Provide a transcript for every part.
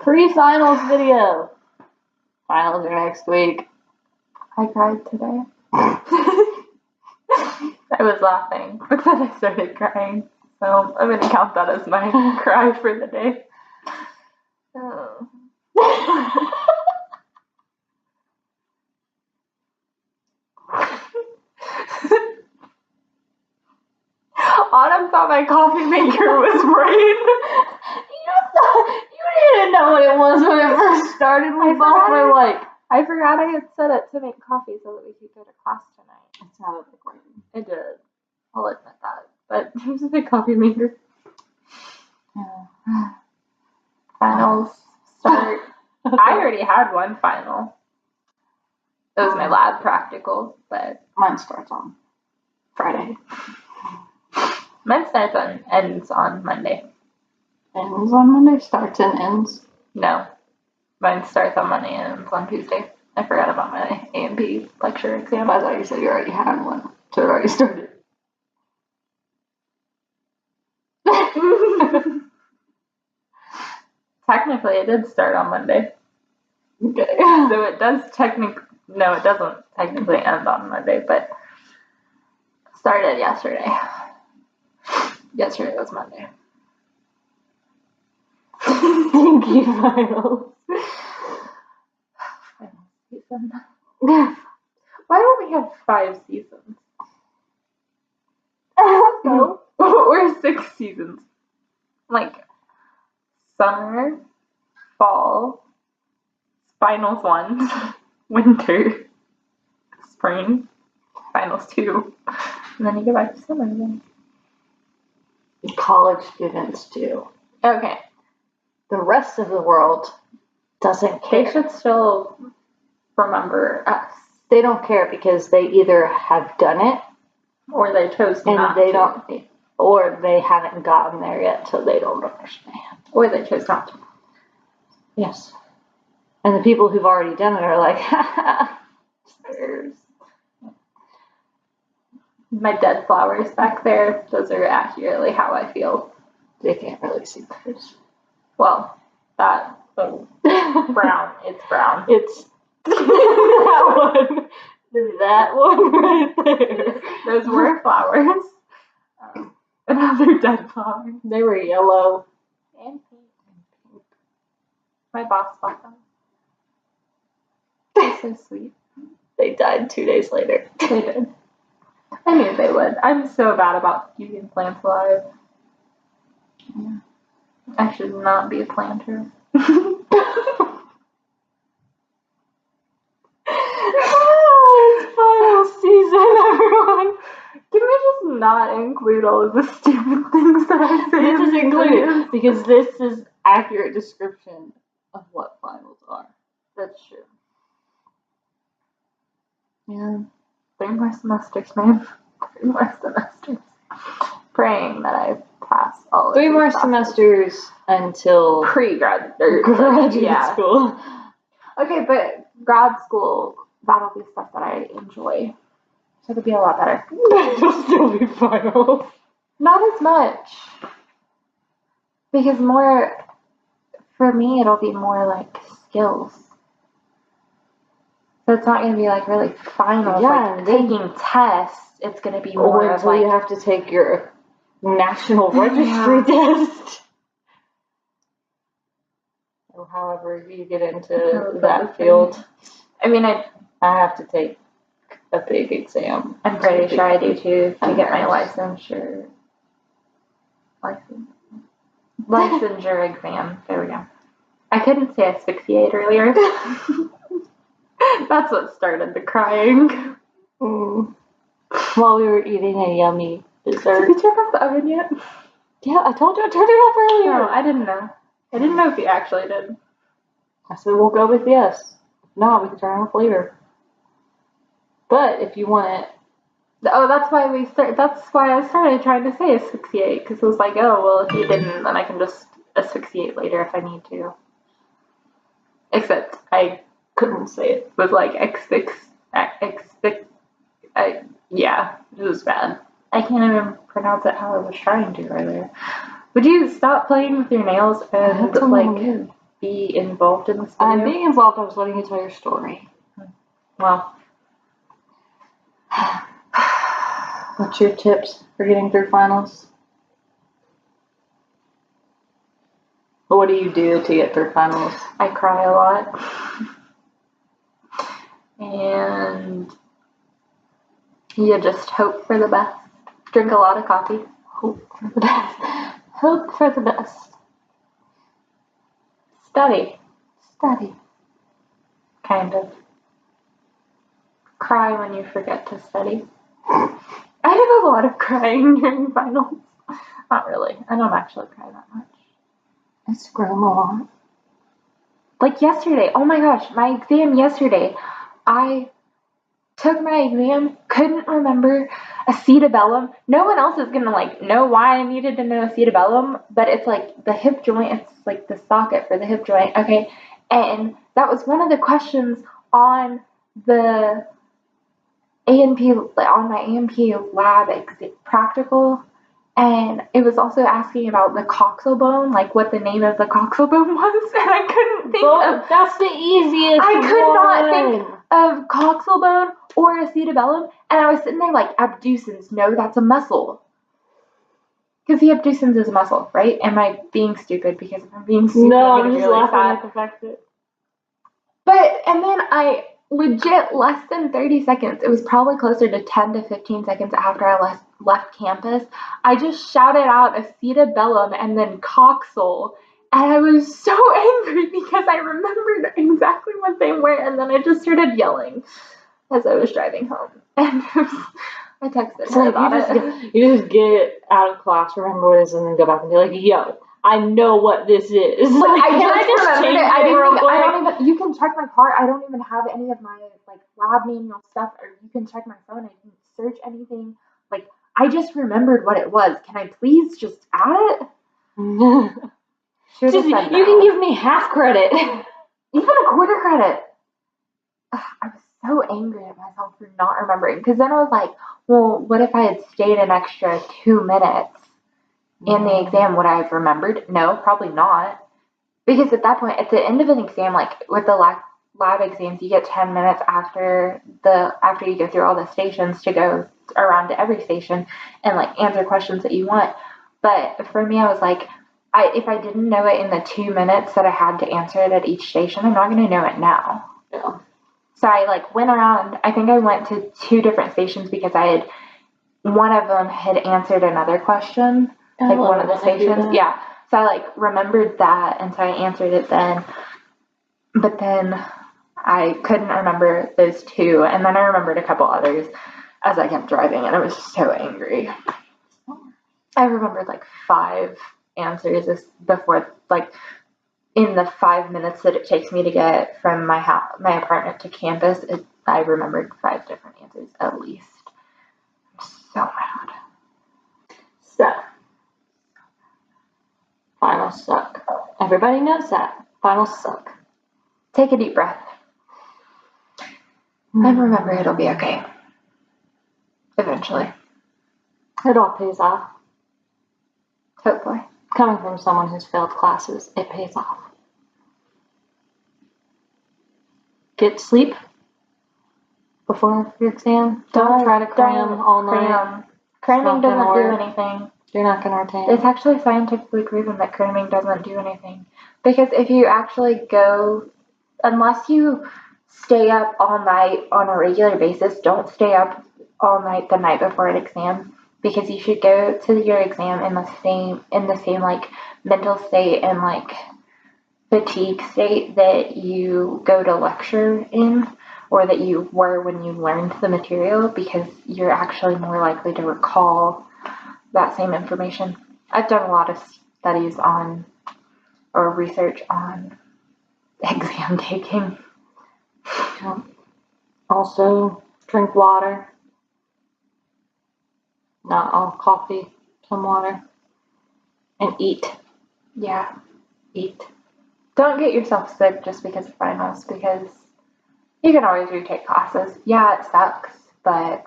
Pre-finals video. Finals are next week. I cried today. I was laughing, but then I started crying. So I'm gonna count that as my cry for the day. Oh. Autumn thought my coffee maker was brain. You didn't know what it was when it first started. We both were like, I forgot I had set it to make coffee so that we could go to class tonight. it sounded like rain. It did. I'll admit that. But here's the coffee maker. Yeah. Finals start. I already had one final. It was my lab practical, but Mine starts on Friday. mine starts on ends on Monday. Ends on Monday? Starts and ends? No. Mine starts on Monday and ends on Tuesday. I forgot about my A&P lecture exam. I thought you said you already had one, so it already started. Technically, it did start on Monday. Okay. So it does no, it doesn't technically end on Monday, but started yesterday. Yesterday was Monday. Thank you, finals. Season. Why don't we have 5 seasons? No. Or 6 seasons. Like summer, fall, finals 1, winter, spring, finals 2, and then you go back to summer again. College students do. Okay. The rest of the world doesn't They care. should still remember us. They don't care because they either have done it Or they chose and not they to. don't, or they haven't gotten there yet, so they don't understand. Or they chose not to. Yes. And the people who've already done it are like, ha stairs. My dead flowers back there, those are accurately how I feel. They can't really see those. Well, that brown, it's brown. It's that one. That one right there. Those were flowers. Another dead flower. They were yellow. And pink. My boss bought them. They're so sweet. They died 2 days later. They did. I knew they would. I'm so bad about keeping plants alive. Yeah. I should not be a planter. It's final season, everyone. Can we just not include all of the stupid things that I say? This is included because this is accurate description of what finals are. That's true. Yeah. 3 more semesters, man. 3 more semesters. Praying that I pass all of 3 these more classes. semesters until Pre-grad graduate school. Okay, but grad school, that'll be stuff that I enjoy. So it'll be a lot better. It'll still be finals. Not as much. Because for me, it'll be more like skills. So it's not going to be like really finals, Yeah, like taking tests. It's going to be more Or of until like, you have to take your national registry test. Or however you get into that field. I mean, I have to take a big exam. I'm pretty sure I do too, to get my licensure exam. There we go. I couldn't say asphyxiate earlier. That's what started the crying. While we were eating a yummy dessert. Did you turn off the oven yet? Yeah, I told you I turned it off earlier. No, I didn't know. I didn't know if you actually did. I said we'll go with yes. If not, we can turn it off later. But if you want it. Oh, that's why I started trying to say asphyxiate, because it was like, oh, well, if you didn't, then I can just asphyxiate later if I need to. Except I couldn't say it with like yeah, it was bad. I can't even pronounce it how I was trying to earlier. Would you stop playing with your nails and That's what I'm like doing. be involved in this video? I'm being involved. I was letting you tell your story. Well, What's your tips for getting through finals? What do you do to get through finals? I cry a lot. And you just hope for the best. Drink a lot of coffee. Hope for the best. Hope for the best. Study. Study. Kind of. Cry when you forget to study. I have a lot of crying during finals. Not really. I don't actually cry that much. I scream a lot. Like yesterday. Oh my gosh, my exam yesterday. I took my exam, couldn't remember acetabellum. No one else is gonna like know why I needed to know acetabellum, but it's like the hip joint, it's like the socket for the hip joint, okay? And that was one of the questions on the A&P, on my A&P lab practical, and it was also asking about the coxal bone, like what the name of the coxal bone was, and I couldn't think of. That's the easiest. I could not one. think of coxal bone or acetabellum, and I was sitting there like abducens. No, that's a muscle. Because the abducens is a muscle, right? Am I being stupid? Because if I'm being stupid, No, I'm I'm just really laughing sad. at the fact that. But, and then I legit less than 30 seconds, it was probably closer to 10 to 15 seconds after I left campus, I just shouted out acetabellum and then coxal, and I was so angry because I remembered exactly what they were, and then I just started yelling as I was driving home. And I texted her about it. You just get out of class, remember what it is, and then go back and be like, yo, I know what this is. Like, Can I just remembered change it. it I real quick? don't even, you can check my part. I don't even have any of my like lab manual stuff, or you can check my phone. I didn't search anything. Like, I just remembered what it was. Can I please just add it? Just, you can give me half credit. Even a quarter credit. Ugh, I was so angry at myself for not remembering. Because then I was like, well, what if I had stayed an extra 2 minutes in the exam? Would I have remembered? No, probably not. Because at that point, at the end of an exam, like with the lab exams, you get 10 minutes after you go through all the stations to go around to every station and like answer questions that you want. But for me, I was like, if I didn't know it in the 2 minutes that I had to answer it at each station, I'm not going to know it now. Yeah. So I like went around. I think I went to 2 different stations because one of them had answered another question, like one of the stations. Yeah. So I like remembered that, and so I answered it then. But then I couldn't remember those 2, and then I remembered a couple others as I kept driving, and I was so angry. I remembered like 5 answers before, like in the 5 minutes that it takes me to get from my apartment to campus. I remembered 5 different answers at least. I'm so mad. So. Finals suck. Everybody knows that. Finals suck. Take a deep breath. And remember, it'll be okay. Eventually. It all pays off. Hopefully. Coming from someone who's failed classes, it pays off. Get sleep before your exam. Don't try to cram all night. Cramming doesn't do anything. You're not going to retain. It's actually scientifically proven that cramming doesn't do anything. Because if you actually unless you stay up all night on a regular basis, don't stay up all night the night before an exam. Because you should go to your exam in the same like mental state and like fatigue state that you go to lecture in, or that you were when you learned the material, because you're actually more likely to recall that same information. I've done a lot of studies on, or research on, exam taking. Also, drink water. Not all coffee, some water. And eat. Yeah. Eat. Don't get yourself sick just because of finals, because you can always retake classes. Yeah, it sucks, but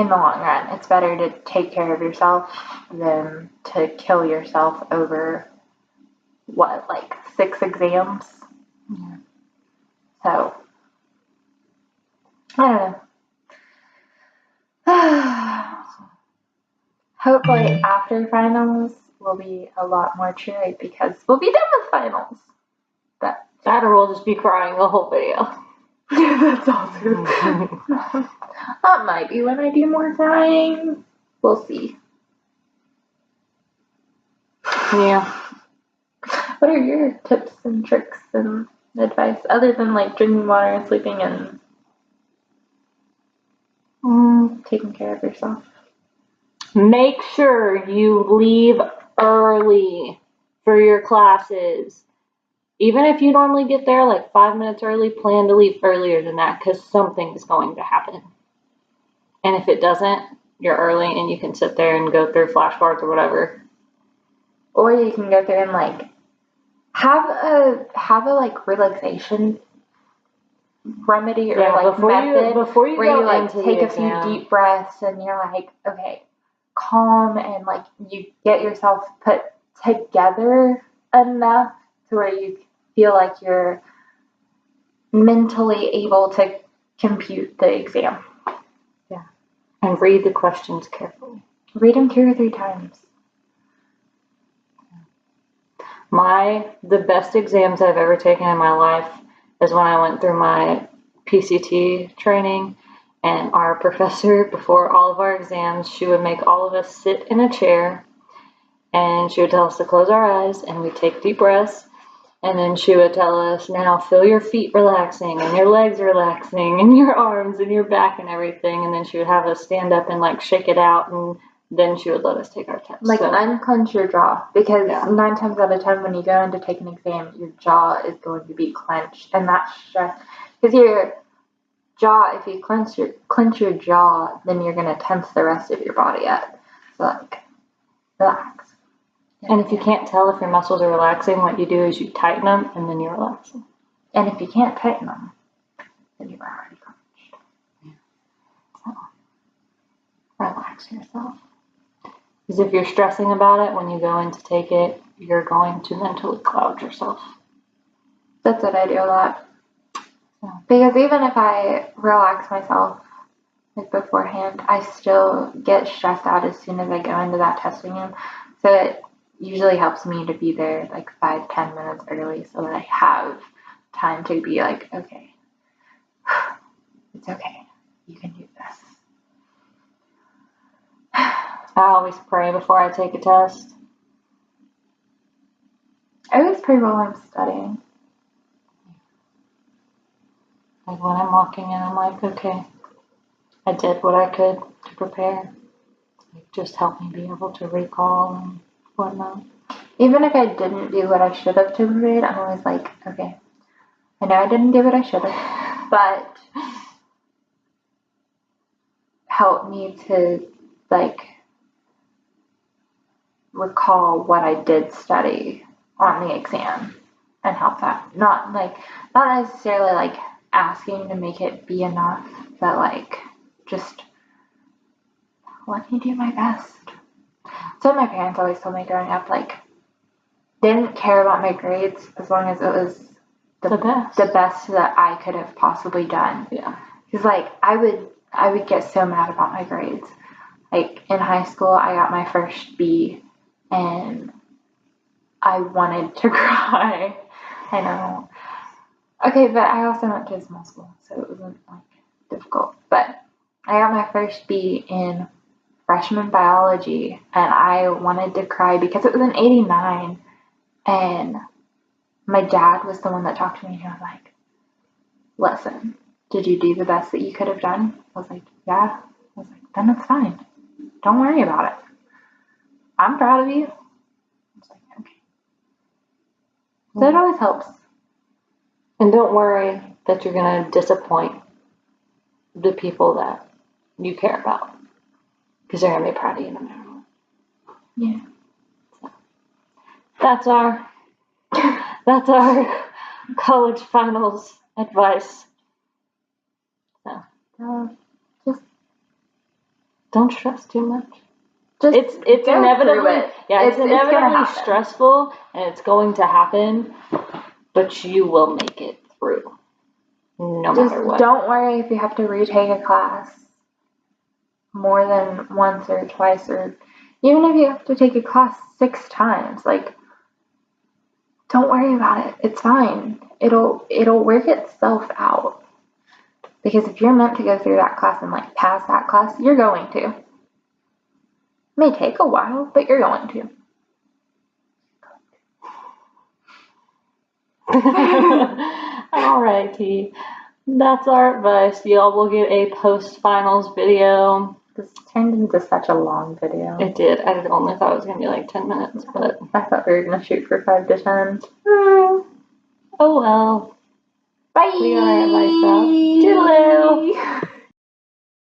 in the long run, it's better to take care of yourself than to kill yourself over what, like 6 exams? Yeah. So, I don't know. Hopefully after finals we'll be a lot more cheery because we'll be done with finals. But that or we'll just be crying the whole video. that's also that might be when I do more crying. We'll see. Yeah. What are your tips and tricks and advice other than like drinking water and sleeping and taking care of yourself? Make sure you leave early for your classes. Even if you normally get there like 5 minutes early, plan to leave earlier than that because something is going to happen. And if it doesn't, you're early and you can sit there and go through flashcards or whatever. Or you can go through and like have a like relaxation remedy or like method before you where go you like into take the a exam, few deep breaths and you're like, okay, calm, and like you get yourself put together enough to where you feel like you're mentally able to compute the exam. Yeah. And read the questions carefully. Read them 2 or 3 times. The best exams I've ever taken in my life is when I went through my PCT training, and our professor, before all of our exams, she would make all of us sit in a chair and she would tell us to close our eyes and we'd take deep breaths, and then she would tell us, now feel your feet relaxing and your legs relaxing and your arms and your back and everything, and then she would have us stand up and like shake it out, and then she would let us take our test. Like unclench your jaw, because 9 times out of 10 when you go in to take an exam, your jaw is going to be clenched, and that's stress. Because your jaw, if you clench your jaw, then you're going to tense the rest of your body up. So like, relax. And if you can't tell if your muscles are relaxing, what you do is you tighten them and then you relax them. And if you can't tighten them, then you're already clenched. Yeah. So, relax yourself. Because if you're stressing about it, when you go in to take it, you're going to mentally cloud yourself. That's what I do a lot. Yeah. Because even if I relax myself like beforehand, I still get stressed out as soon as I go into that testing room. So it usually helps me to be there like 5-10 minutes early so that I have time to be like, okay, it's okay. You can do this. I always pray before I take a test. I always pray while I'm studying. Like when I'm walking in, I'm like, okay, I did what I could to prepare. Like, just help me be able to recall and whatnot. Even if I didn't do what I should have to prepare, I'm always like, okay, I know I didn't do what I should have, but help me to like recall what I did study on the exam and help that. Not necessarily like asking to make it be enough, but like just let me do my best. So my parents always told me growing up, like, they didn't care about my grades as long as it was the best that I could have possibly done. Yeah. Because like I would get so mad about my grades. Like in high school, I got my first B, and I wanted to cry. I know. Okay, but I also went to a small school, so it wasn't like difficult. But I got my first B in freshman biology, and I wanted to cry because it was an 89, and my dad was the one that talked to me, and he was like, listen, did you do the best that you could have done? I was like, yeah. I was like, then it's fine. Don't worry about it. I'm proud of you. I was like, okay. So it always helps. And don't worry that you're going to disappoint the people that you care about, because they're going to be proud of you no matter what. Yeah. So, that's our college finals advice. So, Just Don't stress too much. Just It's go inevitably through it. it's gonna inevitably happen. stressful, and it's going to happen, but you will make it through, no Just matter what. don't worry if you have to retake a class more than once or twice, or even if you have to take a class 6 times. Like, don't worry about it. It's fine. It'll work itself out. Because if you're meant to go through that class and like pass that class, you're going to. It may take a while, but you're going to. Alrighty. That's our advice. Y'all will get a post-finals video. This turned into such a long video. It did. I only thought it was going to be like 10 minutes, but... I thought we were going to shoot for 5 to 10. Oh well. Bye! We got our advice out. Toodaloo!